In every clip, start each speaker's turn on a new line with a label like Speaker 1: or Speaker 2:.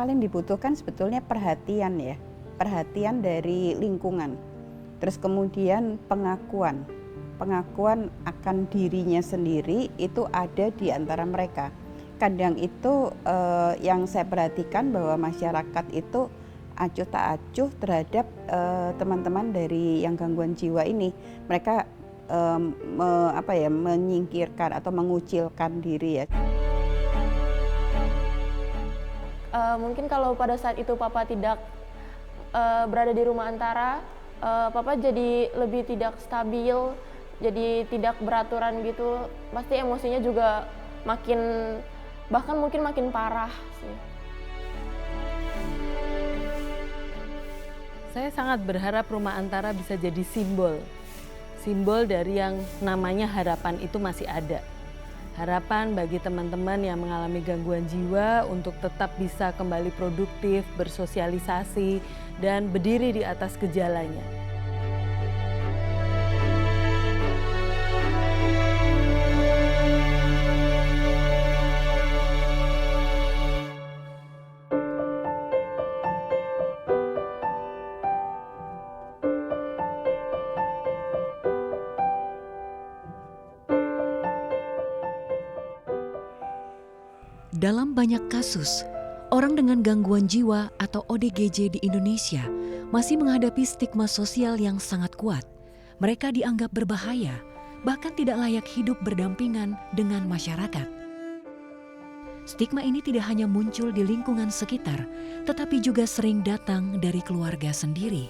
Speaker 1: paling dibutuhkan sebetulnya perhatian ya, perhatian dari lingkungan. Terus kemudian pengakuan akan dirinya sendiri itu ada di antara mereka. Kadang itu yang saya perhatikan bahwa masyarakat itu acuh tak acuh terhadap teman-teman dari yang gangguan jiwa ini. Mereka menyingkirkan atau mengucilkan diri ya.
Speaker 2: Mungkin kalau pada saat itu Papa tidak berada di rumah antara, Papa jadi lebih tidak stabil, jadi tidak beraturan gitu. Pasti emosinya juga bahkan mungkin makin parah sih.
Speaker 3: Saya sangat berharap rumah antara bisa jadi simbol dari yang namanya harapan itu masih ada. Harapan bagi teman-teman yang mengalami gangguan jiwa untuk tetap bisa kembali produktif, bersosialisasi, dan berdiri di atas gejalanya.
Speaker 4: Dalam banyak kasus, orang dengan gangguan jiwa atau ODGJ di Indonesia masih menghadapi stigma sosial yang sangat kuat. Mereka dianggap berbahaya, bahkan tidak layak hidup berdampingan dengan masyarakat. Stigma ini tidak hanya muncul di lingkungan sekitar, tetapi juga sering datang dari keluarga sendiri.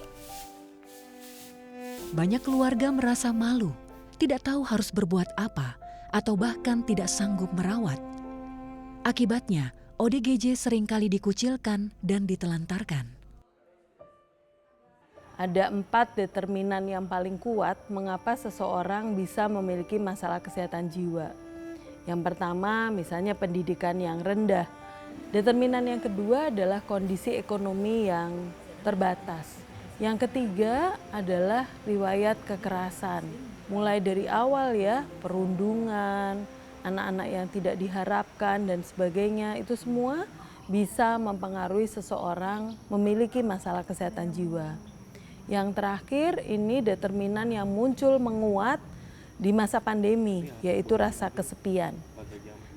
Speaker 4: Banyak keluarga merasa malu, tidak tahu harus berbuat apa, atau bahkan tidak sanggup merawat. Akibatnya, ODGJ seringkali dikucilkan dan ditelantarkan.
Speaker 3: Ada 4 determinan yang paling kuat mengapa seseorang bisa memiliki masalah kesehatan jiwa. Yang pertama, misalnya pendidikan yang rendah. Determinan yang kedua adalah kondisi ekonomi yang terbatas. Yang ketiga adalah riwayat kekerasan. Mulai dari awal ya, perundungan, anak-anak yang tidak diharapkan dan sebagainya, itu semua bisa mempengaruhi seseorang memiliki masalah kesehatan jiwa. Yang terakhir ini determinan yang muncul menguat di masa pandemi, yaitu rasa kesepian.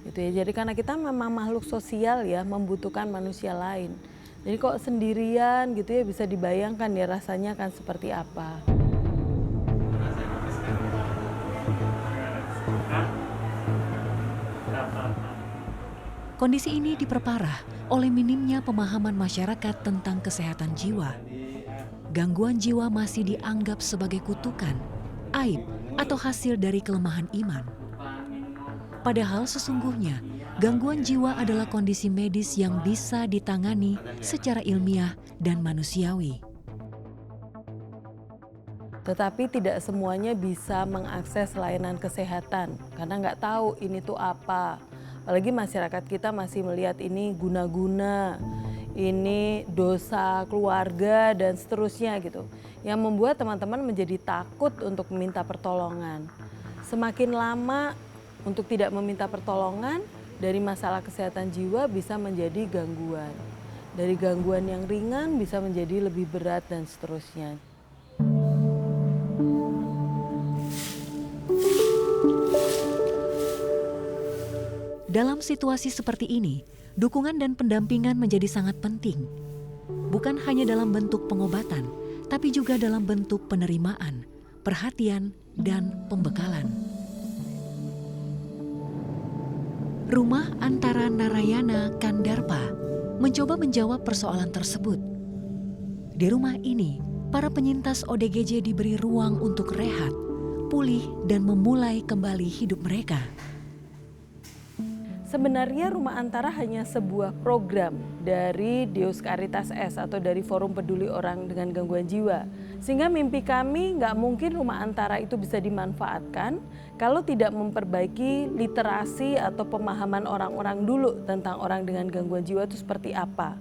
Speaker 3: Gitu ya. Jadi karena kita memang makhluk sosial ya, membutuhkan manusia lain. Jadi kok sendirian gitu ya, bisa dibayangkan ya rasanya akan seperti apa.
Speaker 4: Kondisi ini diperparah oleh minimnya pemahaman masyarakat tentang kesehatan jiwa. Gangguan jiwa masih dianggap sebagai kutukan, aib, atau hasil dari kelemahan iman. Padahal sesungguhnya, gangguan jiwa adalah kondisi medis yang bisa ditangani secara ilmiah dan manusiawi.
Speaker 3: Tetapi tidak semuanya bisa mengakses layanan kesehatan karena nggak tahu ini tuh apa. Apalagi masyarakat kita masih melihat ini guna-guna, ini dosa keluarga dan seterusnya gitu. Yang membuat teman-teman menjadi takut untuk meminta pertolongan. Semakin lama untuk tidak meminta pertolongan, dari masalah kesehatan jiwa bisa menjadi gangguan. Dari gangguan yang ringan bisa menjadi lebih berat dan seterusnya.
Speaker 4: Dalam situasi seperti ini, dukungan dan pendampingan menjadi sangat penting. Bukan hanya dalam bentuk pengobatan, tapi juga dalam bentuk penerimaan, perhatian, dan pembekalan. Rumah Antara Narayana Kandarpa mencoba menjawab persoalan tersebut. Di rumah ini, para penyintas ODGJ diberi ruang untuk rehat, pulih, dan memulai kembali hidup mereka.
Speaker 3: Sebenarnya Rumah Antara hanya sebuah program dari Deus Caritas S atau dari Forum Peduli Orang dengan Gangguan Jiwa. Sehingga mimpi kami nggak mungkin Rumah Antara itu bisa dimanfaatkan kalau tidak memperbaiki literasi atau pemahaman orang-orang dulu tentang orang dengan gangguan jiwa itu seperti apa.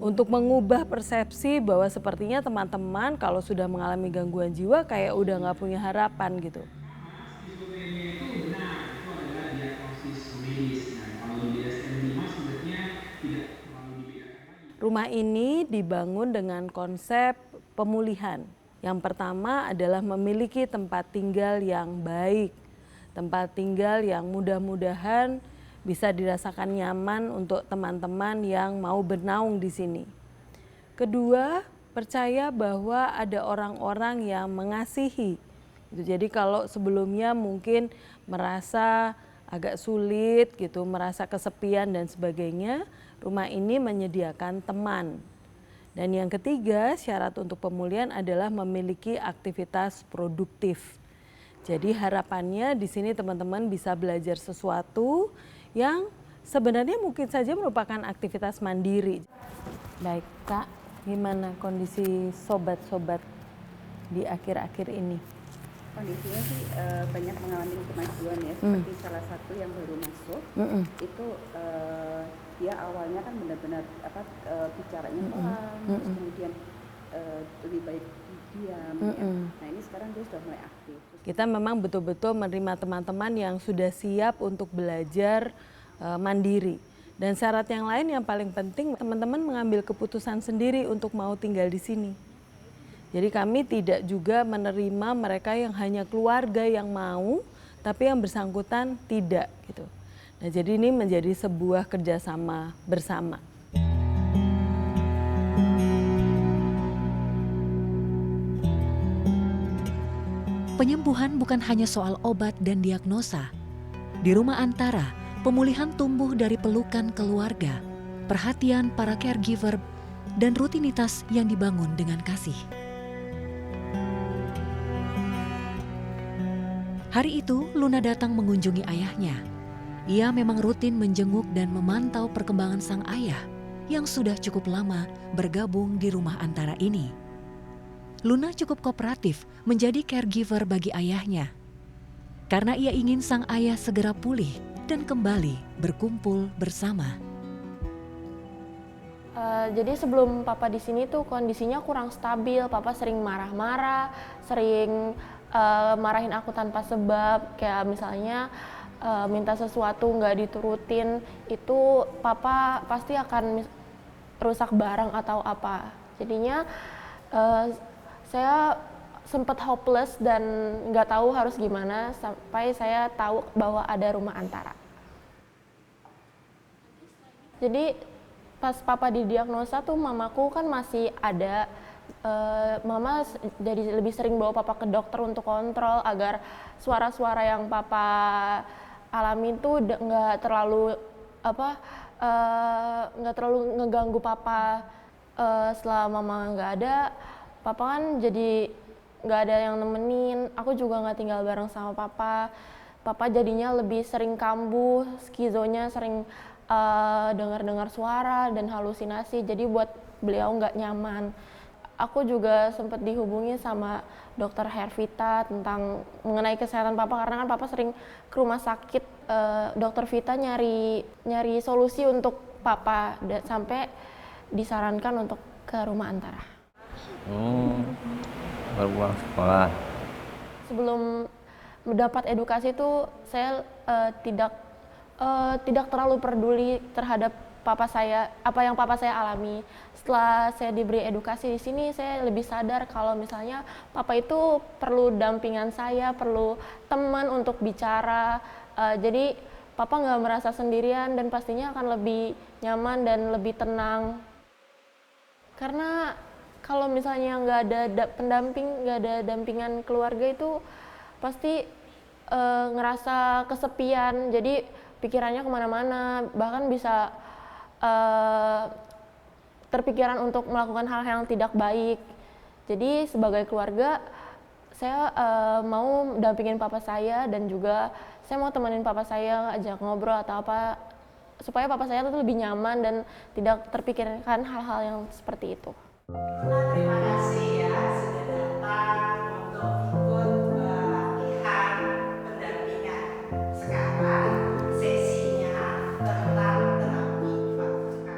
Speaker 3: Untuk mengubah persepsi bahwa sepertinya teman-teman kalau sudah mengalami gangguan jiwa kayak udah nggak punya harapan gitu. Rumah ini dibangun dengan konsep pemulihan. Yang pertama adalah memiliki tempat tinggal yang baik, tempat tinggal yang mudah-mudahan bisa dirasakan nyaman untuk teman-teman yang mau bernaung di sini. Kedua, percaya bahwa ada orang-orang yang mengasihi. Jadi kalau sebelumnya mungkin merasa agak sulit gitu, merasa kesepian dan sebagainya, rumah ini menyediakan teman. Dan yang ketiga, syarat untuk pemulihan adalah memiliki aktivitas produktif. Jadi harapannya di sini teman-teman bisa belajar sesuatu yang sebenarnya mungkin saja merupakan aktivitas mandiri. Baik, Kak, gimana kondisi sobat-sobat di akhir-akhir ini?
Speaker 1: Kondisinya sih banyak mengalami kemajuan ya, seperti salah satu yang baru masuk itu dia awalnya kan benar-benar bicaranya pelan, terus kemudian lebih baik diam. Ya. Nah ini sekarang dia sudah mulai aktif.
Speaker 3: Kita memang betul-betul menerima teman-teman yang sudah siap untuk belajar mandiri. Dan syarat yang lain yang paling penting teman-teman mengambil keputusan sendiri untuk mau tinggal di sini. Jadi kami tidak juga menerima mereka yang hanya keluarga yang mau, tapi yang bersangkutan tidak gitu. Nah jadi ini menjadi sebuah kerjasama bersama.
Speaker 4: Penyembuhan bukan hanya soal obat dan diagnosa. Di Rumah Antara, pemulihan tumbuh dari pelukan keluarga, perhatian para caregiver, dan rutinitas yang dibangun dengan kasih. Hari itu, Luna datang mengunjungi ayahnya. Ia memang rutin menjenguk dan memantau perkembangan sang ayah yang sudah cukup lama bergabung di Rumah Antara ini. Luna cukup kooperatif menjadi caregiver bagi ayahnya. Karena ia ingin sang ayah segera pulih dan kembali berkumpul bersama.
Speaker 2: Jadi sebelum Papa di sini tuh kondisinya kurang stabil. Papa sering marah-marah, sering marahin aku tanpa sebab, kayak misalnya minta sesuatu nggak diturutin, itu Papa pasti akan rusak barang atau apa. Jadinya saya sempat hopeless dan nggak tahu harus gimana sampai saya tahu bahwa ada Rumah Antara. Jadi pas Papa didiagnosa tuh mamaku kan masih ada. Mama jadi lebih sering bawa Papa ke dokter untuk kontrol agar suara-suara yang Papa alami tuh nggak terlalu nggak terlalu ngeganggu Papa. Setelah Mama nggak ada, Papa kan jadi nggak ada yang nemenin. Aku juga nggak tinggal bareng sama Papa. Papa jadinya lebih sering kambuh, skizonya sering dengar-dengar suara dan halusinasi. Jadi buat beliau nggak nyaman. Aku juga sempat dihubungi sama dokter Hervita tentang mengenai kesehatan Papa, karena kan Papa sering ke rumah sakit. Dokter Vita nyari solusi untuk Papa sampai disarankan untuk ke Rumah Antara.
Speaker 5: Baru pulang sekolah.
Speaker 2: Sebelum mendapat edukasi itu saya tidak terlalu peduli terhadap Papa saya, apa yang Papa saya alami. Setelah saya diberi edukasi di sini, saya lebih sadar kalau misalnya Papa itu perlu dampingan saya, perlu teman untuk bicara. Jadi Papa nggak merasa sendirian dan pastinya akan lebih nyaman dan lebih tenang. Karena kalau misalnya nggak ada pendamping, nggak ada dampingan keluarga itu pasti ngerasa kesepian. Jadi pikirannya kemana-mana, bahkan bisa terpikiran untuk melakukan hal yang tidak baik. Jadi sebagai keluarga, saya mau dampingin Papa saya dan juga saya mau temenin Papa saya, ajak ngobrol atau apa, supaya Papa saya tuh lebih nyaman dan tidak terpikirkan hal-hal yang seperti itu.
Speaker 6: Terima kasih ya sudah datang untuk ikut latihan pendampingan. Sekarang sesinya tentang terapi fakta.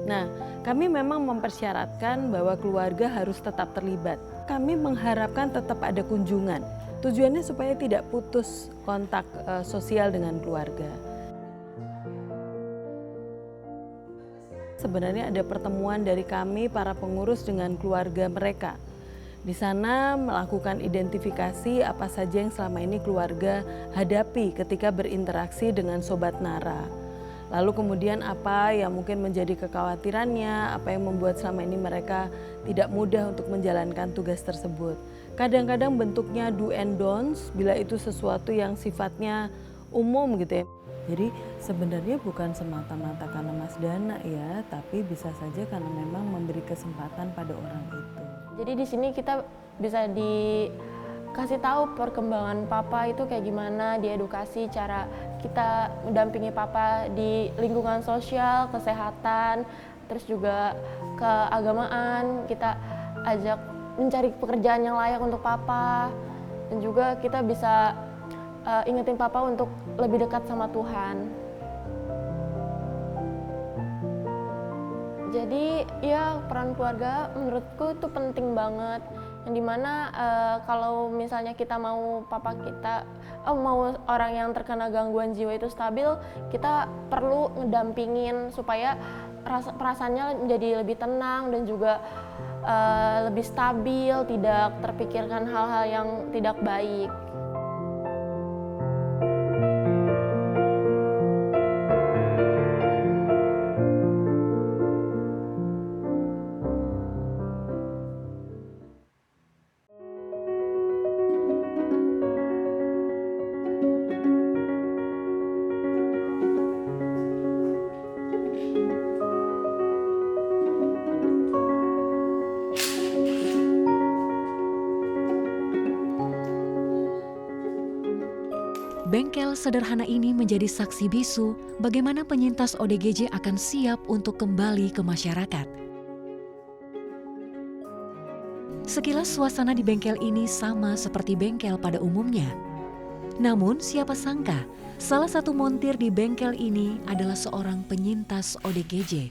Speaker 3: Nah, kami memang mempersyaratkan bahwa keluarga harus tetap terlibat. Kami mengharapkan tetap ada kunjungan. Tujuannya supaya tidak putus kontak sosial dengan keluarga. sebenarnya ada pertemuan dari kami para pengurus dengan keluarga mereka. Di sana melakukan identifikasi apa saja yang selama ini keluarga hadapi ketika berinteraksi dengan Sobat Nara. Lalu kemudian apa yang mungkin menjadi kekhawatirannya, apa yang membuat selama ini mereka tidak mudah untuk menjalankan tugas tersebut. Kadang-kadang bentuknya do and don'ts bila itu sesuatu yang sifatnya umum gitu ya. Jadi sebenarnya bukan semata-mata karena Mas Dana ya, tapi bisa saja karena memang memberi kesempatan pada orang itu.
Speaker 2: Jadi di sini kita bisa dikasih tahu perkembangan Papa itu kayak gimana, diedukasi cara kita mendampingi Papa di lingkungan sosial, kesehatan, terus juga keagamaan, kita ajak mencari pekerjaan yang layak untuk Papa, dan juga kita bisa ingetin Papa untuk lebih dekat sama Tuhan. Jadi ya peran keluarga menurutku itu penting banget, yang dimana kalau misalnya kita mau Papa kita, mau orang yang terkena gangguan jiwa itu stabil, kita perlu ngedampingin supaya perasaannya menjadi lebih tenang dan juga lebih stabil, tidak terpikirkan hal-hal yang tidak baik.
Speaker 4: Bengkel sederhana ini menjadi saksi bisu bagaimana penyintas ODGJ akan siap untuk kembali ke masyarakat. Sekilas suasana di bengkel ini sama seperti bengkel pada umumnya. Namun siapa sangka salah satu montir di bengkel ini adalah seorang penyintas ODGJ.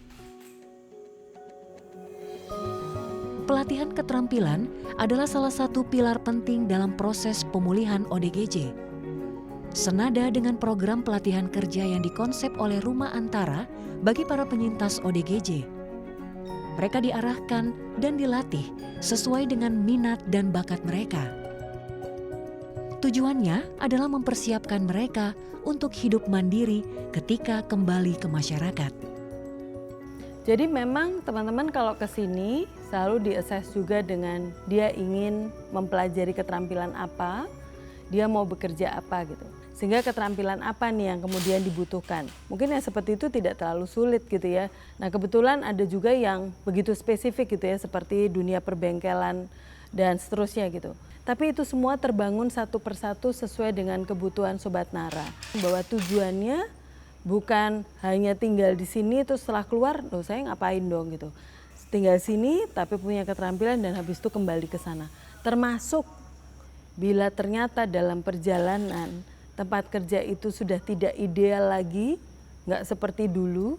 Speaker 4: Pelatihan keterampilan adalah salah satu pilar penting dalam proses pemulihan ODGJ. Senada dengan program pelatihan kerja yang dikonsep oleh Rumah Antara bagi para penyintas ODGJ. Mereka diarahkan dan dilatih sesuai dengan minat dan bakat mereka. Tujuannya adalah mempersiapkan mereka untuk hidup mandiri ketika kembali ke masyarakat.
Speaker 3: Jadi memang teman-teman kalau ke sini selalu di-assess juga dengan dia ingin mempelajari keterampilan apa, dia mau bekerja apa gitu. Sehingga keterampilan apa nih yang kemudian dibutuhkan. Mungkin yang seperti itu tidak terlalu sulit gitu ya. Nah kebetulan ada juga yang begitu spesifik gitu ya, seperti dunia perbengkelan dan seterusnya gitu. Tapi itu semua terbangun satu persatu sesuai dengan kebutuhan Sobat Nara. Bahwa tujuannya bukan hanya tinggal di sini terus setelah keluar, loh saya ngapain dong gitu. Tinggal sini tapi punya keterampilan dan habis itu kembali ke sana. Termasuk bila ternyata dalam perjalanan tempat kerja itu sudah tidak ideal lagi, nggak seperti dulu,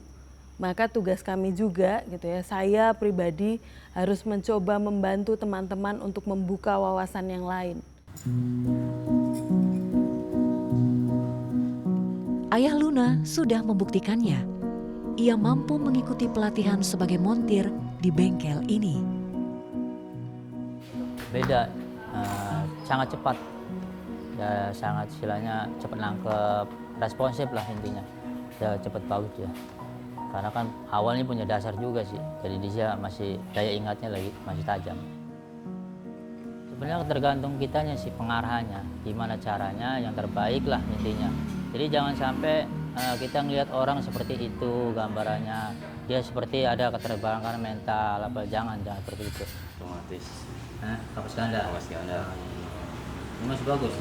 Speaker 3: maka tugas kami juga gitu ya, saya pribadi harus mencoba membantu teman-teman untuk membuka wawasan yang lain.
Speaker 4: Ayah Luna sudah membuktikannya. Ia mampu mengikuti pelatihan sebagai montir di bengkel ini.
Speaker 5: Beda, sangat cepat. Ya, sangat istilahnya cepat nangkep, responsif lah intinya. Ya cepat bagus ya. Karena kan awalnya punya dasar juga sih. Jadi dia masih daya ingatnya lagi masih tajam. Sebenarnya tergantung kitanya sih pengarahannya. Gimana caranya yang terbaik lah intinya. Jadi jangan sampai kita ngelihat orang seperti itu gambarannya. Dia seperti ada keterbelakangan mental apa jangan seperti itu.
Speaker 7: Otomatis.
Speaker 5: Kapas ganda.
Speaker 7: Kapas ganda.
Speaker 5: Ini masih bagus.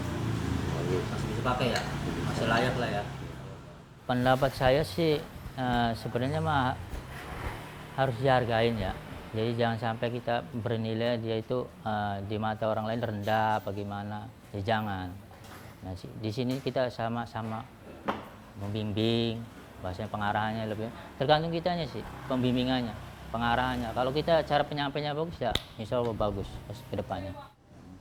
Speaker 5: Masih bisa pakai ya, masih layak lah ya. Pendapat saya sih sebenarnya mah harus dihargain ya. Jadi jangan sampai kita bernilai dia itu di mata orang lain rendah bagaimana, ya jangan. Nah di sini kita sama-sama membimbing, bahasanya pengarahannya lebih tergantung kitanya sih, pembimbingannya, pengarahannya. Kalau kita cara penyampainya bagus ya, insya Allah bagus ke depannya.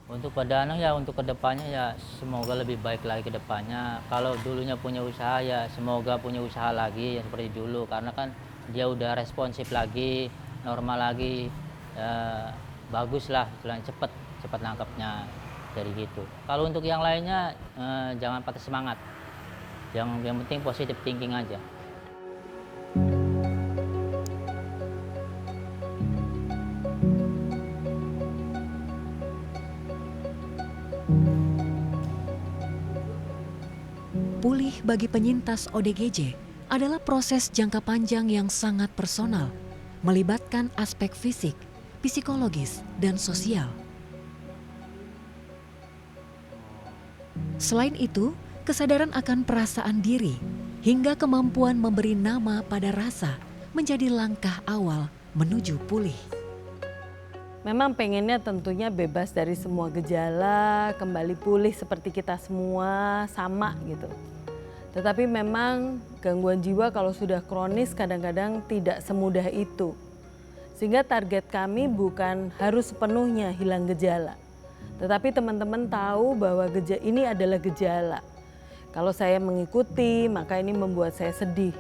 Speaker 5: Untuk pada anak ya untuk kedepannya ya semoga lebih baik lagi ke depannya. Kalau dulunya punya usaha ya semoga punya usaha lagi yang seperti dulu. Karena kan dia udah responsif lagi, normal lagi, bagus lah, cepet nangkepnya dari gitu. Kalau untuk yang lainnya jangan patah semangat, yang penting positive thinking aja.
Speaker 4: Pulih bagi penyintas ODGJ adalah proses jangka panjang yang sangat personal, melibatkan aspek fisik, psikologis, dan sosial. Selain itu, kesadaran akan perasaan diri hingga kemampuan memberi nama pada rasa menjadi langkah awal menuju pulih.
Speaker 3: Memang pengennya tentunya bebas dari semua gejala, kembali pulih seperti kita semua, sama gitu. Tetapi memang gangguan jiwa kalau sudah kronis kadang-kadang tidak semudah itu. Sehingga target kami bukan harus sepenuhnya hilang gejala. Tetapi teman-teman tahu bahwa ini adalah gejala. Kalau saya mengikuti, maka ini membuat saya sedih.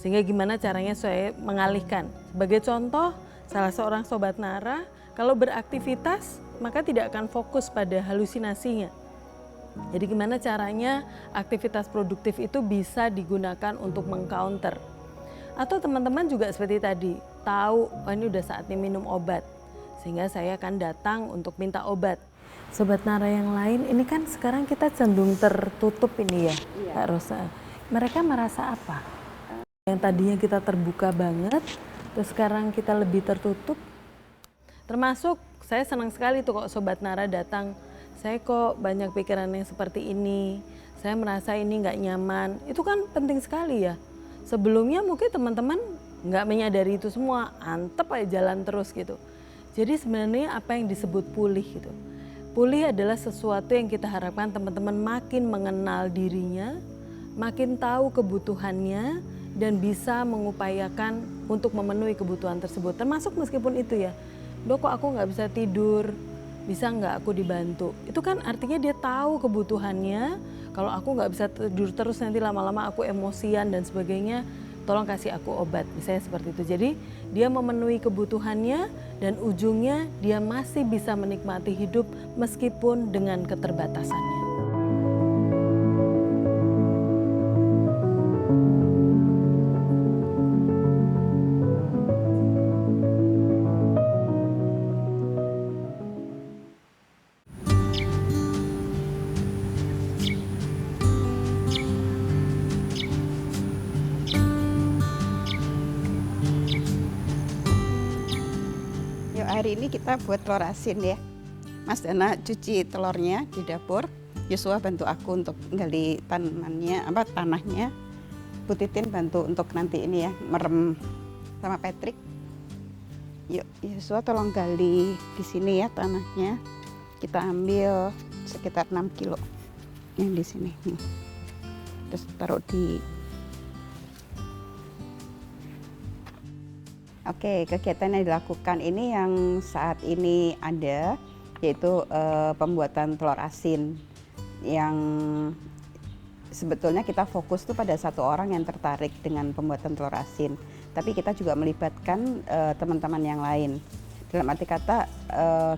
Speaker 3: Sehingga gimana caranya saya mengalihkan. Sebagai contoh, salah seorang Sobat Nara, kalau beraktivitas, maka tidak akan fokus pada halusinasinya. Jadi gimana caranya aktivitas produktif itu bisa digunakan untuk mengcounter. Atau teman-teman juga seperti tadi, tahu oh ini udah saatnya minum obat. Sehingga saya akan datang untuk minta obat. Sobat Nara yang lain, ini kan sekarang kita cenderung tertutup ini ya, Kak Rosa. Mereka merasa apa? Yang tadinya kita terbuka banget, terus sekarang kita lebih tertutup. Termasuk saya senang sekali tuh kok Sobat Nara datang, saya kok banyak pikiran yang seperti ini, saya merasa ini nggak nyaman, itu kan penting sekali ya. Sebelumnya mungkin teman-teman nggak menyadari itu semua, antep aja jalan terus gitu. Jadi sebenarnya apa yang disebut pulih gitu. Pulih adalah sesuatu yang kita harapkan teman-teman makin mengenal dirinya, makin tahu kebutuhannya, dan bisa mengupayakan untuk memenuhi kebutuhan tersebut. Termasuk meskipun itu ya, Dok kok aku nggak bisa tidur, bisa nggak aku dibantu? Itu kan artinya dia tahu kebutuhannya, kalau aku nggak bisa tidur terus nanti lama-lama aku emosian dan sebagainya, tolong kasih aku obat, misalnya seperti itu. Jadi dia memenuhi kebutuhannya dan ujungnya dia masih bisa menikmati hidup meskipun dengan keterbatasannya.
Speaker 1: Hari ini kita buat telur asin ya. Mas Dana cuci telurnya di dapur. Yosua bantu aku untuk gali tanahnya. Bu Titin bantu untuk nanti ini ya, merem sama Patrick. Yuk, Yosua tolong gali di sini ya tanahnya. Kita ambil sekitar 6 kilo yang di sini. Terus taruh di. Oke, kegiatan yang dilakukan ini yang saat ini ada, yaitu pembuatan telur asin yang sebetulnya kita fokus tuh pada satu orang yang tertarik dengan pembuatan telur asin, tapi kita juga melibatkan teman-teman yang lain. Dalam arti kata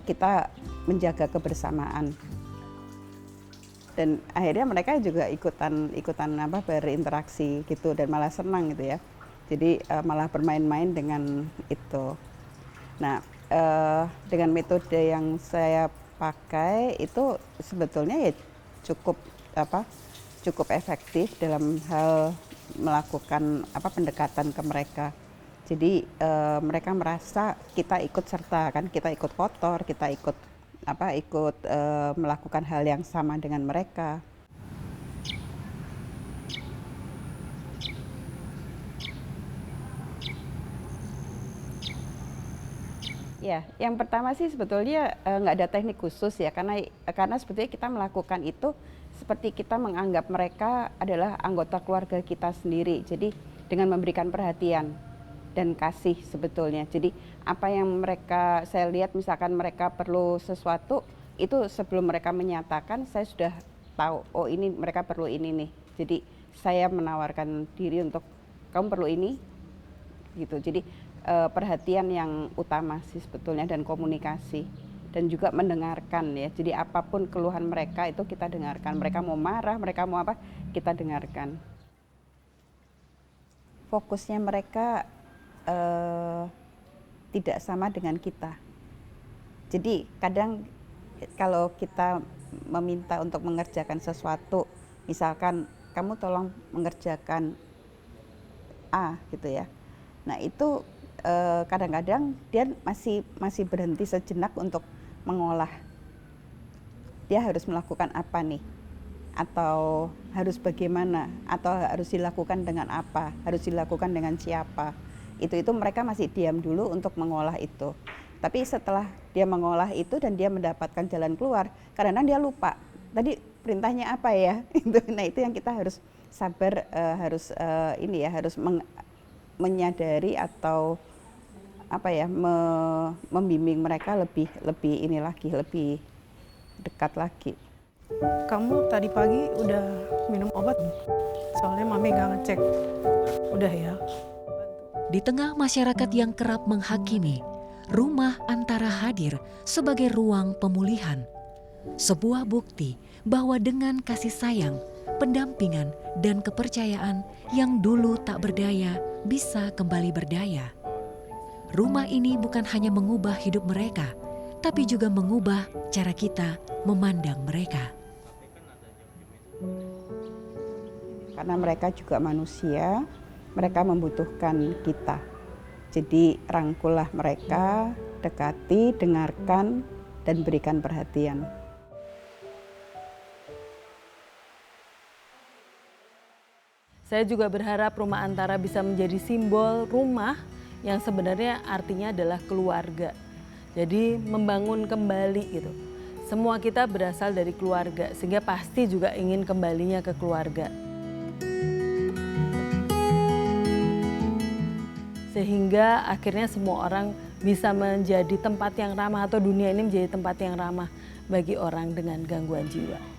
Speaker 1: kita menjaga kebersamaan dan akhirnya mereka juga ikutan berinteraksi gitu dan malah senang gitu ya. Jadi malah bermain-main dengan itu. Nah, dengan metode yang saya pakai itu sebetulnya ya cukup efektif dalam hal melakukan pendekatan ke mereka. Jadi mereka merasa kita ikut serta kan, kita ikut kotor, kita ikut melakukan hal yang sama dengan mereka. Ya, yang pertama sih sebetulnya nggak ada teknik khusus ya, karena sebetulnya kita melakukan itu seperti kita menganggap mereka adalah anggota keluarga kita sendiri. Jadi dengan memberikan perhatian dan kasih sebetulnya. Jadi apa yang saya lihat misalkan mereka perlu sesuatu, itu sebelum mereka menyatakan saya sudah tahu, oh ini mereka perlu ini nih. Jadi saya menawarkan diri untuk kamu perlu ini, gitu. Jadi perhatian yang utama sih sebetulnya, dan komunikasi, dan juga mendengarkan ya. Jadi apapun keluhan mereka itu kita dengarkan. Mereka mau marah, mereka mau apa, kita dengarkan. Fokusnya mereka tidak sama dengan kita. Jadi kadang kalau kita meminta untuk mengerjakan sesuatu, misalkan kamu tolong mengerjakan A gitu ya. Nah itu kadang-kadang dia masih berhenti sejenak untuk mengolah. Dia harus melakukan apa nih? Atau harus bagaimana? Atau harus dilakukan dengan apa? Harus dilakukan dengan siapa? Itu mereka masih diam dulu untuk mengolah itu. Tapi setelah dia mengolah itu dan dia mendapatkan jalan keluar, kadang-kadang dia lupa tadi perintahnya apa ya. Nah itu yang kita harus sabar, harus menyadari atau apa ya, membimbing mereka lebih dekat lagi.
Speaker 7: Kamu tadi pagi udah minum obat? Soalnya mami gak ngecek. Udah ya.
Speaker 4: Di tengah masyarakat yang kerap menghakimi, Rumah Antara hadir sebagai ruang pemulihan. Sebuah bukti bahwa dengan kasih sayang, pendampingan, dan kepercayaan yang dulu tak berdaya bisa kembali berdaya. Rumah ini bukan hanya mengubah hidup mereka, tapi juga mengubah cara kita memandang mereka.
Speaker 1: Karena mereka juga manusia, mereka membutuhkan kita. Jadi rangkullah mereka, dekati, dengarkan, dan berikan perhatian.
Speaker 3: Saya juga berharap Rumah Antara bisa menjadi simbol rumah yang sebenarnya artinya adalah keluarga. Jadi membangun kembali gitu. Semua kita berasal dari keluarga, sehingga pasti juga ingin kembalinya ke keluarga. Sehingga akhirnya semua orang bisa menjadi tempat yang ramah, atau dunia ini menjadi tempat yang ramah bagi orang dengan gangguan jiwa.